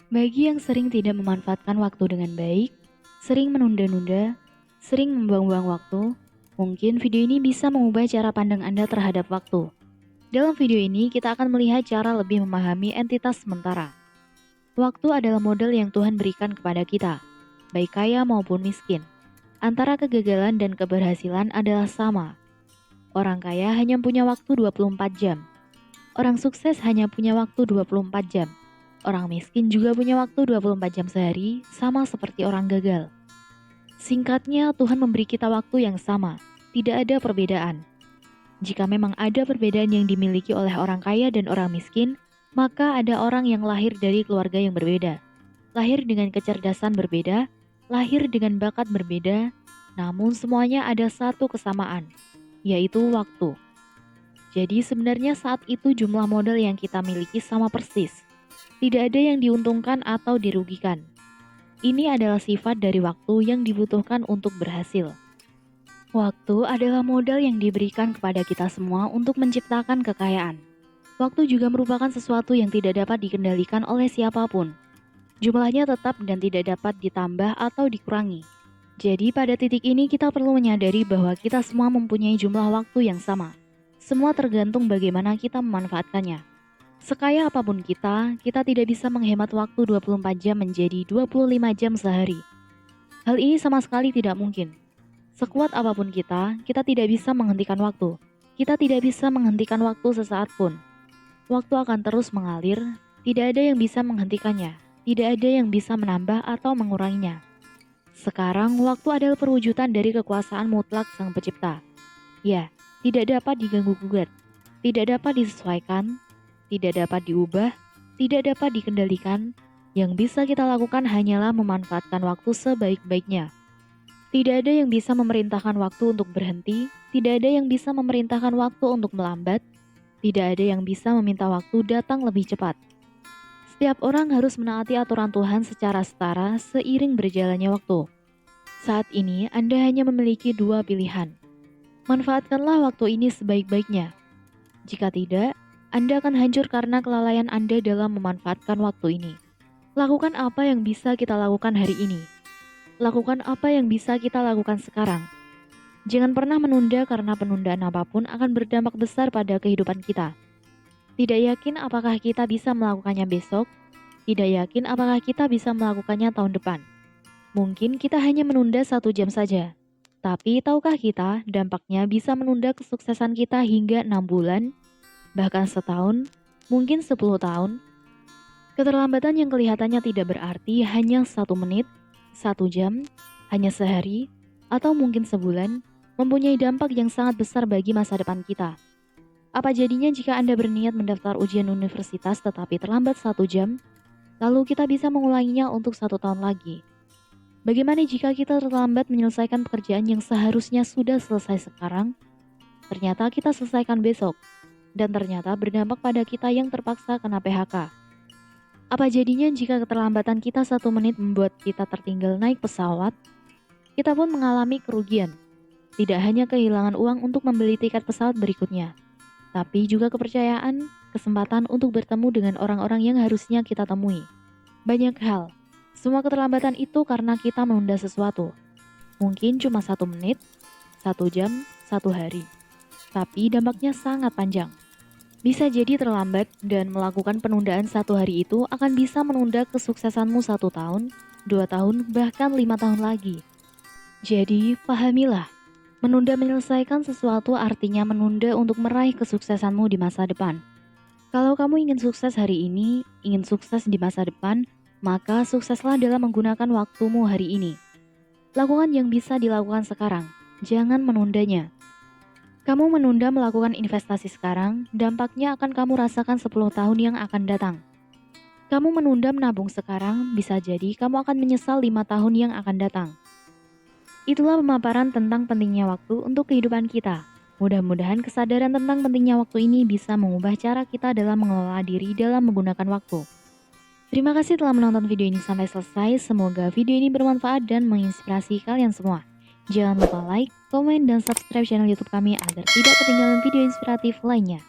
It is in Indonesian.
Bagi yang sering tidak memanfaatkan waktu dengan baik, sering menunda-nunda, sering membuang-buang waktu, mungkin video ini bisa mengubah cara pandang Anda terhadap waktu. Dalam video ini, kita akan melihat cara lebih memahami entitas sementara. Waktu adalah modal yang Tuhan berikan kepada kita, baik kaya maupun miskin. Antara kegagalan dan keberhasilan adalah sama. Orang kaya hanya punya waktu 24 jam. Orang sukses hanya punya waktu 24 jam. Orang miskin juga punya waktu 24 jam sehari, sama seperti orang gagal. Singkatnya, Tuhan memberi kita waktu yang sama, tidak ada perbedaan. Jika memang ada perbedaan yang dimiliki oleh orang kaya dan orang miskin, maka ada orang yang lahir dari keluarga yang berbeda. Lahir dengan kecerdasan berbeda, lahir dengan bakat berbeda, namun semuanya ada satu kesamaan, yaitu waktu. Jadi sebenarnya saat itu jumlah modal yang kita miliki sama persis. Tidak ada yang diuntungkan atau dirugikan. Ini adalah sifat dari waktu yang dibutuhkan untuk berhasil. Waktu adalah modal yang diberikan kepada kita semua untuk menciptakan kekayaan. Waktu juga merupakan sesuatu yang tidak dapat dikendalikan oleh siapapun. Jumlahnya tetap dan tidak dapat ditambah atau dikurangi. Jadi pada titik ini kita perlu menyadari bahwa kita semua mempunyai jumlah waktu yang sama. Semua tergantung bagaimana kita memanfaatkannya. Sekaya apapun kita tidak bisa menghemat waktu 24 jam menjadi 25 jam sehari. Hal ini sama sekali tidak mungkin. Sekuat apapun kita tidak bisa menghentikan waktu. Kita tidak bisa menghentikan waktu sesaat pun. Waktu akan terus mengalir, tidak ada yang bisa menghentikannya, tidak ada yang bisa menambah atau menguranginya. Sekarang, waktu adalah perwujudan dari kekuasaan mutlak Sang Pencipta. Ya, tidak dapat diganggu-gugat, tidak dapat disesuaikan, tidak dapat diubah, tidak dapat dikendalikan. Yang bisa kita lakukan hanyalah memanfaatkan waktu sebaik-baiknya. Tidak ada yang bisa memerintahkan waktu untuk berhenti, tidak ada yang bisa memerintahkan waktu untuk melambat, tidak ada yang bisa meminta waktu datang lebih cepat. Setiap orang harus menaati aturan Tuhan secara setara seiring berjalannya waktu. Saat ini Anda hanya memiliki dua pilihan. Manfaatkanlah waktu ini sebaik-baiknya. Jika tidak, Anda akan hancur karena kelalaian Anda dalam memanfaatkan waktu ini. Lakukan apa yang bisa kita lakukan hari ini. Lakukan apa yang bisa kita lakukan sekarang. Jangan pernah menunda karena penundaan apapun akan berdampak besar pada kehidupan kita. Tidak yakin apakah kita bisa melakukannya besok. Tidak yakin apakah kita bisa melakukannya tahun depan. Mungkin kita hanya menunda 1 jam saja. Tapi tahukah kita dampaknya bisa menunda kesuksesan kita hingga 6 bulan, bahkan setahun, mungkin 10 tahun. Keterlambatan yang kelihatannya tidak berarti hanya 1 menit, 1 jam, hanya sehari, atau mungkin sebulan, mempunyai dampak yang sangat besar bagi masa depan kita. Apa jadinya jika Anda berniat mendaftar ujian universitas tetapi terlambat 1 jam, lalu kita bisa mengulanginya untuk 1 tahun lagi? Bagaimana jika kita terlambat menyelesaikan pekerjaan yang seharusnya sudah selesai sekarang? Ternyata kita selesaikan besok, dan ternyata berdampak pada kita yang terpaksa kena PHK. Apa jadinya jika keterlambatan kita 1 menit membuat kita tertinggal naik pesawat? Kita pun mengalami kerugian. Tidak hanya kehilangan uang untuk membeli tiket pesawat berikutnya, tapi juga kepercayaan, kesempatan untuk bertemu dengan orang-orang yang harusnya kita temui. Banyak hal. Semua keterlambatan itu karena kita menunda sesuatu. Mungkin cuma 1 menit, 1 jam, 1 hari. Tapi dampaknya sangat panjang. Bisa jadi terlambat dan melakukan penundaan 1 hari itu akan bisa menunda kesuksesanmu 1 tahun, 2 tahun, bahkan 5 tahun lagi. Jadi, pahamilah, menunda menyelesaikan sesuatu artinya menunda untuk meraih kesuksesanmu di masa depan. Kalau kamu ingin sukses hari ini, ingin sukses di masa depan, maka sukseslah dalam menggunakan waktumu hari ini. Lakukan yang bisa dilakukan sekarang, jangan menundanya. Kamu menunda melakukan investasi sekarang, dampaknya akan kamu rasakan 10 tahun yang akan datang. Kamu menunda menabung sekarang, bisa jadi kamu akan menyesal 5 tahun yang akan datang. Itulah pemaparan tentang pentingnya waktu untuk kehidupan kita. Mudah-mudahan kesadaran tentang pentingnya waktu ini bisa mengubah cara kita dalam mengelola diri dalam menggunakan waktu. Terima kasih telah menonton video ini sampai selesai. Semoga video ini bermanfaat dan menginspirasi kalian semua. Jangan lupa like, komen, dan subscribe channel YouTube kami agar tidak ketinggalan video inspiratif lainnya.